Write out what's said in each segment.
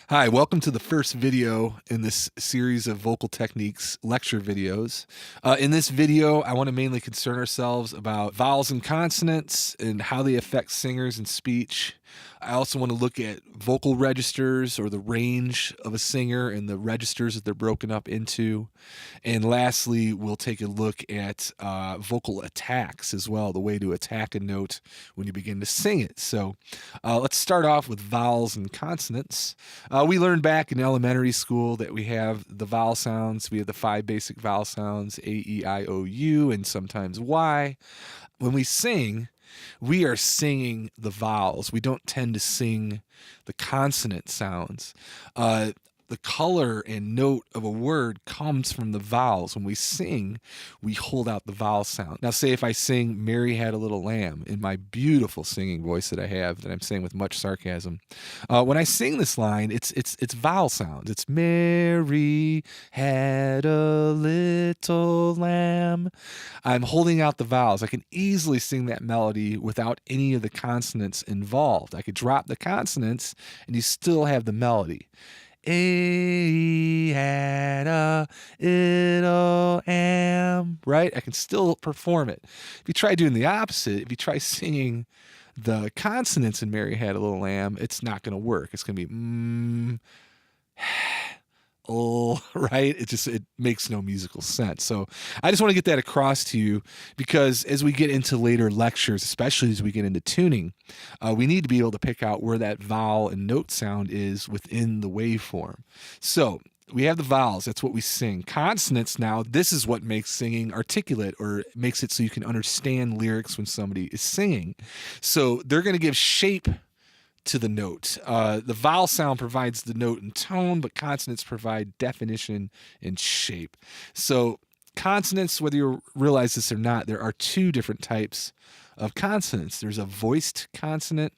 Hi, welcome to the first video in this series of vocal techniques lecture videos. In this video, I want to mainly concern ourselves about vowels and consonants and how they affect singers and speech. I also want to look at vocal registers or the range of a singer and the registers that they're broken up into. And lastly, we'll take a look at vocal attacks as well, the way to attack a note when you begin to sing it. So let's start off with vowels and consonants. We learned back in elementary school that we have the vowel sounds. We have the 5 basic vowel sounds, A, E, I, O, U, and sometimes Y. When we sing, we are singing the vowels. We don't tend to sing the consonant sounds. The color and note of a word comes from the vowels. When we sing, we hold out the vowel sound. Now, say if I sing Mary Had a Little Lamb in my beautiful singing voice that I have, that I'm saying with much sarcasm. When I sing this line, it's vowel sounds. It's Mary had a little lamb. I'm holding out the vowels. I can easily sing that melody without any of the consonants involved. I could drop the consonants and you still have the melody. A had a little lamb, right? I can still perform it. If you try doing the opposite, if you try singing the consonants in Mary Had a Little Lamb, it's not going to work. It's going to be oh, right? It makes no musical sense. So I just want to get that across to you because as we get into later lectures, especially as we get into tuning, we need to be able to pick out where that vowel and note sound is within the waveform. So we have the vowels. That's what we sing. Consonants now, this is what makes singing articulate or makes it so you can understand lyrics when somebody is singing. So they're going to give shape to the note. The vowel sound provides the note and tone, but consonants provide definition and shape. So consonants, whether you realize this or not, there are 2 different types of consonants. There's a voiced consonant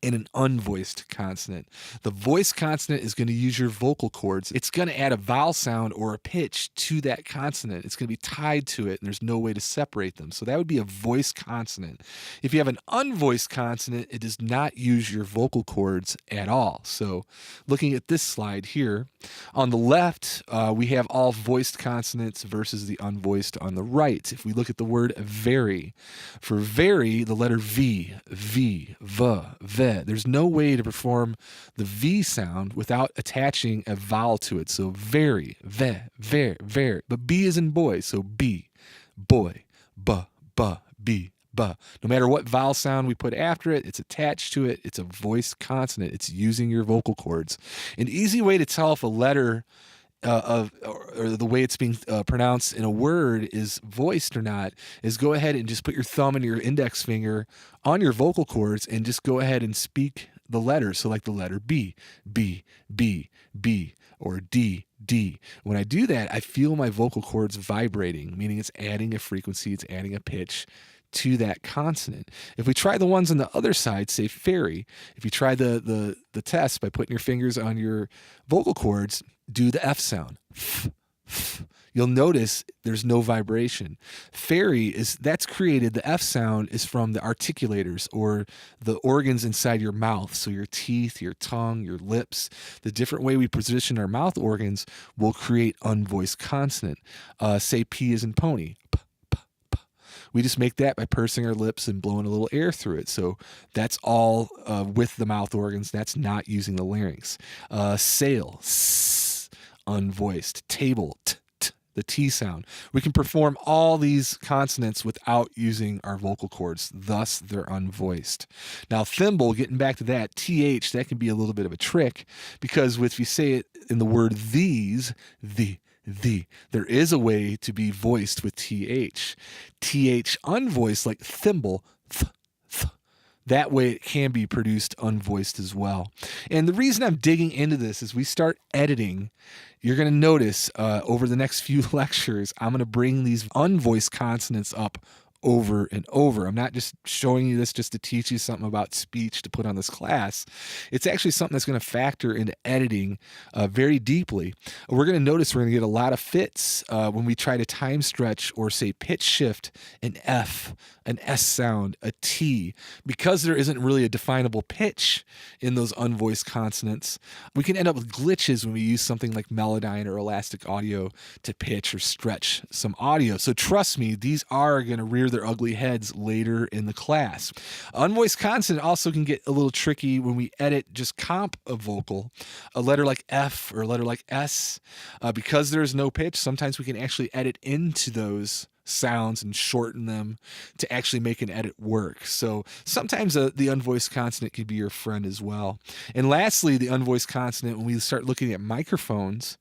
and an unvoiced consonant. The voiced consonant is going to use your vocal cords. It's going to add a vowel sound or a pitch to that consonant. It's going to be tied to it, and there's no way to separate them. So that would be a voiced consonant. If you have an unvoiced consonant, it does not use your vocal cords at all. So looking at this slide here, on the left, we have all voiced consonants versus the unvoiced on the right. If we look at the word very, for very, the letter V, V, V, ve. There's no way to perform the V sound without attaching a vowel to it. So very, ve, very. But B is in boy, so B, boy, bu, B, bu. No matter what vowel sound we put after it, it's attached to it. It's a voiced consonant. It's using your vocal cords. An easy way to tell if a letter or the way it's being pronounced in a word is voiced or not is go ahead and just put your thumb and your index finger on your vocal cords and just go ahead and speak the letters. So like the letter B, B, B, B, or D, D. When I do that, I feel my vocal cords vibrating, meaning it's adding a frequency, it's adding a pitch to that consonant. If we try the ones on the other side, say fairy, if you try the test by putting your fingers on your vocal cords, do the F sound. You'll notice there's no vibration. Fairy that's created, the F sound is from the articulators or the organs inside your mouth. So your teeth, your tongue, your lips, the different way we position our mouth organs will create unvoiced consonant. Say P as in pony. We just make that by pursing our lips and blowing a little air through it. So that's all with the mouth organs. That's not using the larynx. Sail, s, unvoiced. Table, t, the T sound. We can perform all these consonants without using our vocal cords. Thus, they're unvoiced. Now, thimble, getting back to that, TH, that can be a little bit of a trick because if you say it in the word these, there is a way to be voiced with TH. TH unvoiced like thimble, that way it can be produced unvoiced as well. And the reason I'm digging into this is we start editing. You're going to notice over the next few lectures, I'm going to bring these unvoiced consonants up over and over. I'm not just showing you this just to teach you something about speech to put on this class. It's actually something that's going to factor into editing very deeply. We're going to notice we're going to get a lot of fits when we try to time stretch or say pitch shift an F, an S sound, a T. Because there isn't really a definable pitch in those unvoiced consonants, we can end up with glitches when we use something like Melodyne or Elastic Audio to pitch or stretch some audio. So trust me, these are going to rear their ugly heads later in the class. Unvoiced consonant also can get a little tricky when we edit just comp a vocal, a letter like F or a letter like S. Because there's no pitch, sometimes we can actually edit into those sounds and shorten them to actually make an edit work. So sometimes the unvoiced consonant can be your friend as well. And lastly, the unvoiced consonant, when we start looking at microphones,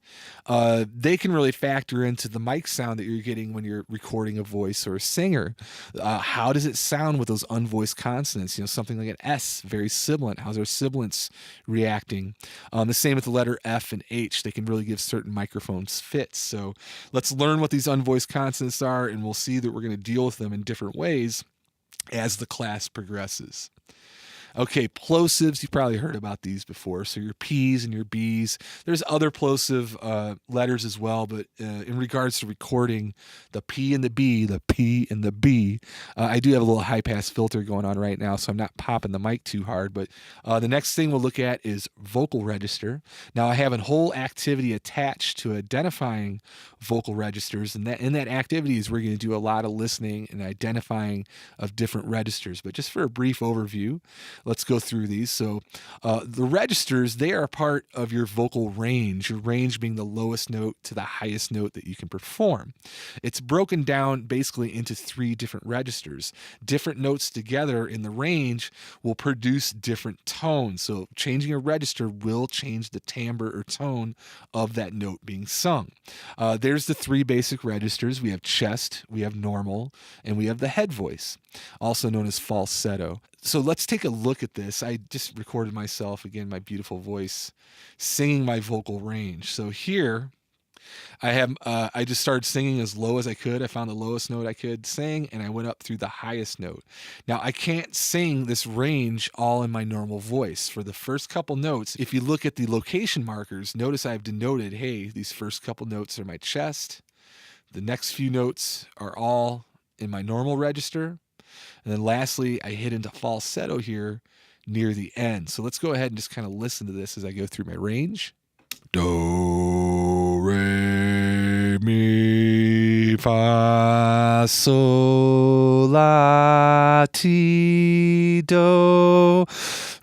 they can really factor into the mic sound that you're getting when you're recording a voice or a singer. How does it sound with those unvoiced consonants? You know, something like an S, very sibilant. How's our sibilants reacting? The same with the letter F and H. They can really give certain microphones fits. So let's learn what these unvoiced consonants are, and we'll see that we're going to deal with them in different ways as the class progresses. Okay, plosives, you've probably heard about these before. So your P's and your B's. There's other plosive letters as well, but in regards to recording the P and the B, I do have a little high-pass filter going on right now, so I'm not popping the mic too hard. But the next thing we'll look at is vocal register. Now, I have a whole activity attached to identifying vocal registers, and in that activity is we're going to do a lot of listening and identifying of different registers. But just for a brief overview, let's go through these. So the registers, they are a part of your vocal range, your range being the lowest note to the highest note that you can perform. It's broken down basically into 3 different registers. Different notes together in the range will produce different tones. So changing a register will change the timbre or tone of that note being sung. There's the 3 basic registers. We have chest, we have normal, and we have the head voice, also known as falsetto. So let's take a look at this. I just recorded myself, again, my beautiful voice, singing my vocal range. So here I just started singing as low as I could. I found the lowest note I could sing, and I went up through the highest note. Now, I can't sing this range all in my normal voice. For the first couple notes, if you look at the location markers, notice I've denoted, hey, these first couple notes are my chest. The next few notes are all in my normal register. And then lastly, I hit into falsetto here near the end. So let's go ahead and just kind of listen to this as I go through my range. Do, re, mi, fa, sol, la, ti, do,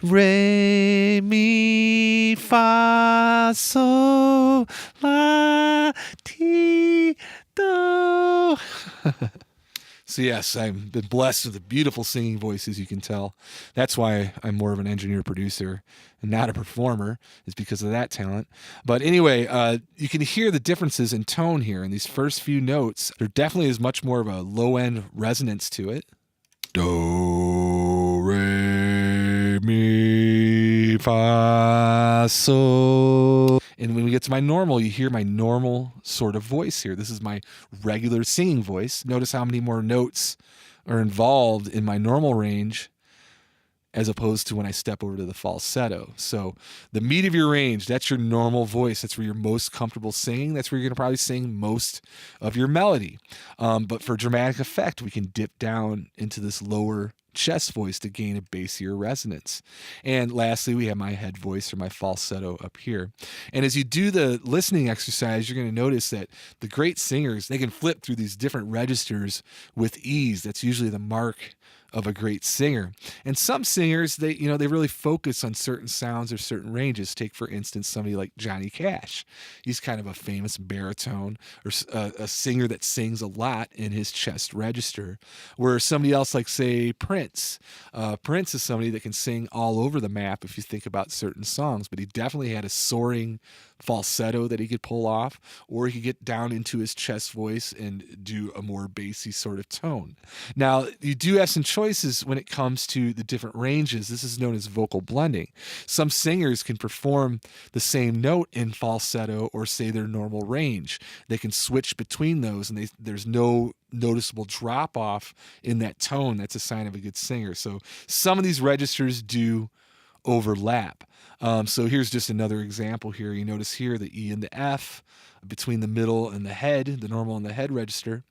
re, mi, fa, sol, la, ti, do. So yes, I've been blessed with a beautiful singing voice, as you can tell. That's why I'm more of an engineer-producer and not a performer, is because of that talent. But anyway, you can hear the differences in tone here in these first few notes. There definitely is much more of a low-end resonance to it. Do, re, mi, fa, sol. And when we get to my normal, you hear my normal sort of voice here. This is my regular singing voice. Notice how many more notes are involved in my normal range as opposed to when I step over to the falsetto. So the meat of your range, that's your normal voice. That's where you're most comfortable singing. That's where you're going to probably sing most of your melody. But for dramatic effect, we can dip down into this lower chest voice to gain a bassier resonance. And lastly, we have my head voice or my falsetto up here. And as you do the listening exercise, you're going to notice that the great singers, they can flip through these different registers with ease. That's usually the mark of a great singer. And some singers, they really focus on certain sounds or certain ranges. Take, for instance, somebody like Johnny Cash. He's kind of a famous baritone or a singer that sings a lot in his chest register. Where somebody else like, say, Prince. Prince is somebody that can sing all over the map if you think about certain songs, but he definitely had a soaring falsetto that he could pull off, or he could get down into his chest voice and do a more bassy sort of tone. Now, you do have some choices when it comes to the different ranges. This is known as vocal blending. Some singers can perform the same note in falsetto or say their normal range. They can switch between those, and there's no noticeable drop off in that tone. That's a sign of a good singer. So some of these registers do overlap. So here's just another example here. You notice here the E and the F between the middle and the head, the normal and the head register.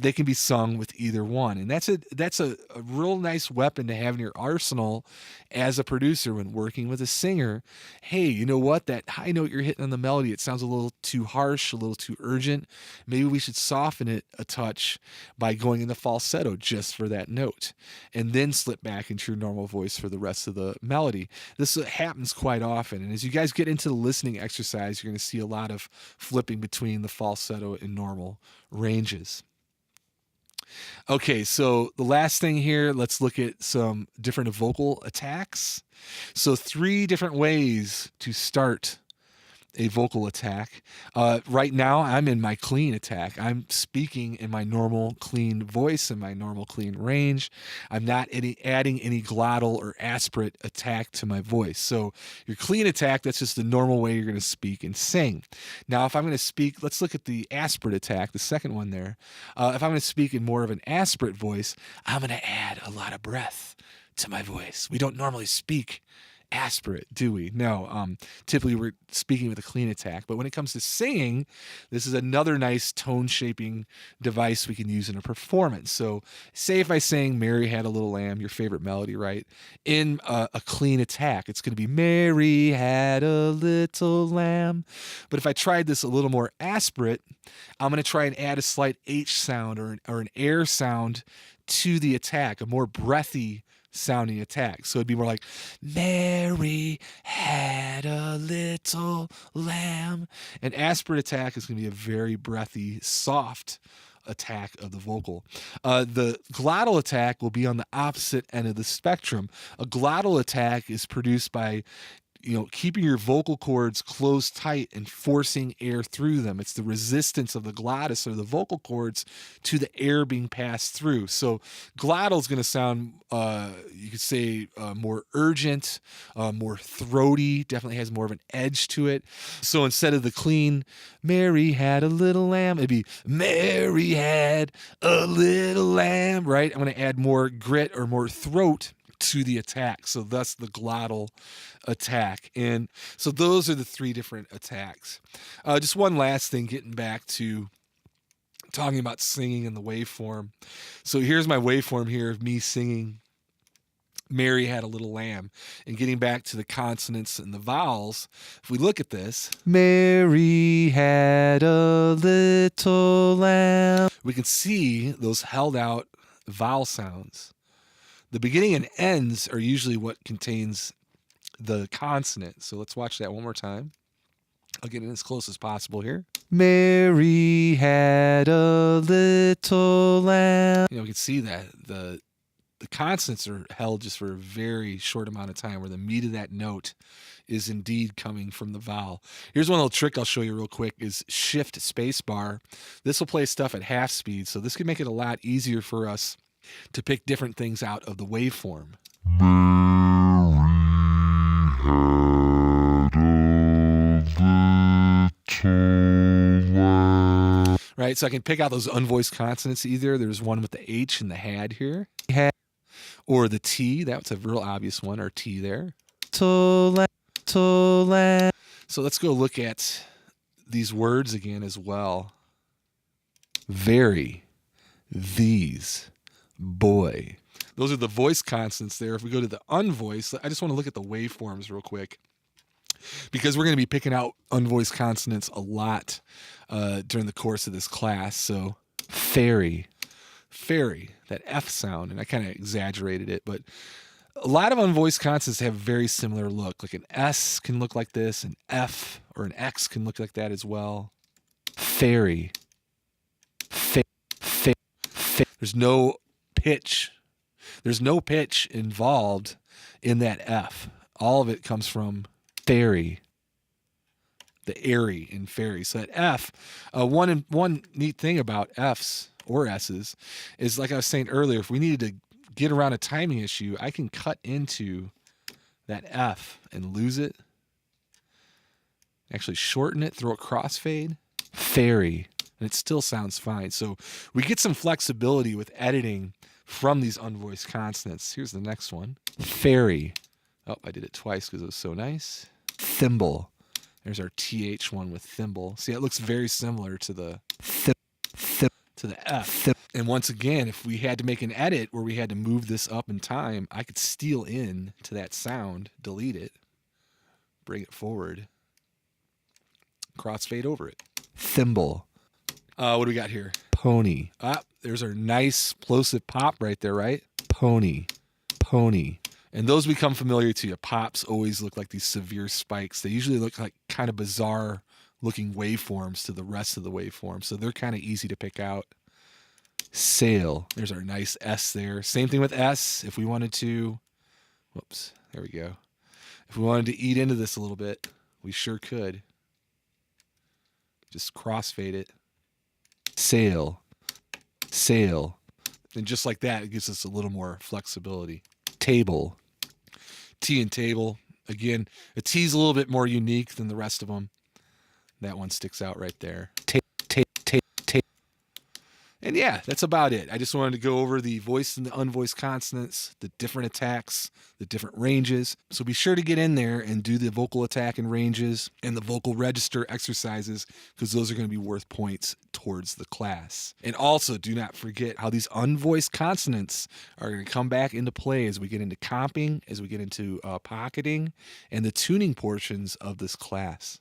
They can be sung with either one, and that's a real nice weapon to have in your arsenal as a producer when working with a singer. Hey, you know what? That high note you're hitting on the melody, it sounds a little too harsh, a little too urgent. Maybe we should soften it a touch by going into falsetto just for that note, and then slip back into your normal voice for the rest of the melody. This happens quite often, and as you guys get into the listening exercise, you're going to see a lot of flipping between the falsetto and normal ranges. Okay, so the last thing here, let's look at some different vocal attacks. So 3 different ways to start a vocal attack. Right now, I'm in my clean attack. I'm speaking in my normal clean voice and my normal clean range. I'm not adding any glottal or aspirate attack to my voice. So your clean attack, that's just the normal way you're going to speak and sing. Now, if I'm going to speak, let's look at the aspirate attack, the second one there. If I'm going to speak in more of an aspirate voice, I'm going to add a lot of breath to my voice. We don't normally speak aspirate, do we? No. Typically we're speaking with a clean attack, but when it comes to singing, this is another nice tone shaping device we can use in a performance. So say if I sang Mary Had a Little Lamb, your favorite melody, right? In a clean attack, it's going to be Mary had a little lamb. But if I tried this a little more aspirate, I'm going to try and add a slight H sound or an air sound to the attack, a more breathy sounding attack. So it'd be more like Mary had a little lamb. An aspirate attack is going to be a very breathy, soft attack of the vocal. The glottal attack will be on the opposite end of the spectrum. A glottal attack is produced by keeping your vocal cords closed tight and forcing air through them. It's the resistance of the glottis or the vocal cords to the air being passed through. So glottal is going to sound, you could say, more urgent, more throaty, definitely has more of an edge to it. So instead of the clean, Mary had a little lamb, it'd be Mary had a little lamb, right? I'm going to add more grit or more throat to the attack. So thus the glottal attack. And so those are the 3 different attacks. Just one last thing, getting back to talking about singing and the waveform. So here's my waveform here of me singing Mary Had a Little Lamb. And getting back to the consonants and the vowels, if we look at this, Mary had a little lamb, we can see those held out vowel sounds. The beginning and ends are usually what contains the consonant. So let's watch that one more time. I'll get in as close as possible here. Mary had a little lamb. We can see that the consonants are held just for a very short amount of time, where the meat of that note is indeed coming from the vowel. Here's one little trick I'll show you real quick is shift space bar. This will play stuff at half speed, so this can make it a lot easier for us to pick different things out of the waveform. Right, so I can pick out those unvoiced consonants either. There's one with the H and the had here. Or the T, that's a real obvious one, or T there. So let's go look at these words again as well. Very, these, boy. Those are the voice consonants there. If we go to the unvoiced, I just want to look at the waveforms real quick, because we're going to be picking out unvoiced consonants a lot during the course of this class. So fairy, that F sound, and I kind of exaggerated it, but a lot of unvoiced consonants have a very similar look. Like an S can look like this, an F or an X can look like that as well. Fairy. There's no pitch. There's no pitch involved in that F. All of it comes from fairy, the airy in fairy. So that F, one neat thing about Fs or S's is, like I was saying earlier, if we needed to get around a timing issue, I can cut into that F and lose it. Actually shorten it, throw a crossfade, fairy, and it still sounds fine. So we get some flexibility with editing from these unvoiced consonants. Here's the next one. Fairy. Oh, I did it twice because it was so nice. Thimble. There's our TH one with thimble. See, it looks very similar to the to the F. And once again, if we had to make an edit where we had to move this up in time, I could steal in to that sound, delete it, bring it forward, crossfade over it. Thimble. What do we got here? Pony. There's our nice plosive pop right there, right? Pony. Pony. And those become familiar to you. Pops always look like these severe spikes. They usually look like kind of bizarre looking waveforms to the rest of the waveform. So they're kind of easy to pick out. Sail. There's our nice S there. Same thing with S. If we wanted to, whoops, there we go. If we wanted to eat into this a little bit, we sure could. Just crossfade it. Sail. Sail. And just like that, it gives us a little more flexibility. Table. T and table. Again, a T is a little bit more unique than the rest of them. That one sticks out right there. And yeah, that's about it. I just wanted to go over the voiced and the unvoiced consonants, the different attacks, the different ranges. So be sure to get in there and do the vocal attack and ranges and the vocal register exercises, because those are going to be worth points towards the class. And also do not forget how these unvoiced consonants are going to come back into play as we get into comping, as we get into pocketing, and the tuning portions of this class.